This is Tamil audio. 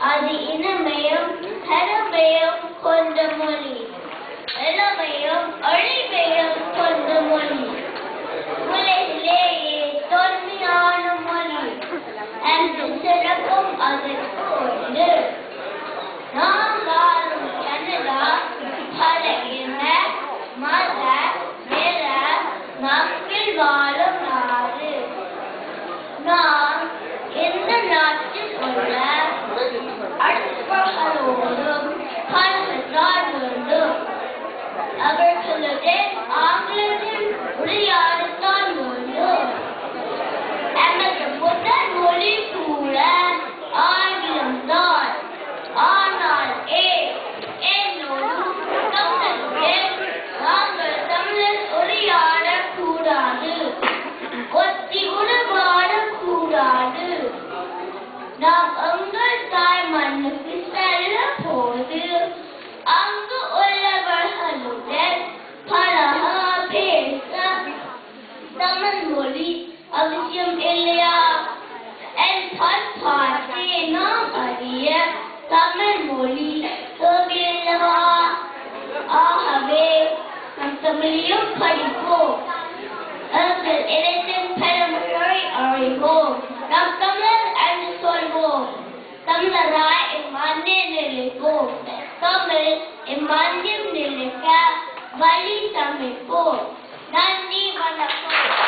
அது இனமையும் கருமையும் கொண்ட மொழி, இளமையும் அழிவையும் கொண்ட மொழி, உலகிலேயே தொன்மையான மொழி என்று சிறப்பும் அதற்கு உண்டு. நாம் வாழும் கனடா பல இன மத நிற மக்கள் வாழும் நாடு. நாம் இந்த நாட்டில் உள்ள அடுத்தவர்களோடும் பழகத்தான் வேண்டும். அவர்களுடன் ஆங்கிலத்தில் உரையாடத்தான் வேண்டும். நமது முதல் மொழி கூட ஆங்கிலம்தான். ஆனால் என்னோடும் தமிழுடன் நாங்கள் தமிழில் உரையாடக்கூடாது, ஒத்தி உணவாடக்கூடாது. நாம் எங்கள் தாய் மண்ணுக்கு செல்ல போது அங்கு உள்ளவர்களுடன் பழக பேச தமிழ் மொழி அவசியம் இல்லையா? என் பண்பாட்டை நாம் அறிய தமிழ் மொழி தேவையில்லவா? ஆகவே நம் தமிழையும் படிப்போம், எங்கள் இனத்தின் பெருமையை அறிவோம். நம் தமிழ் என்று சொல்வோம், தமிழராய் இம்மண்ணில் நிலைப்போம். தமிழ் இம்மண்ணில் நிலைக்க வழி சமைப்போம். நன்றி, வணக்கம்.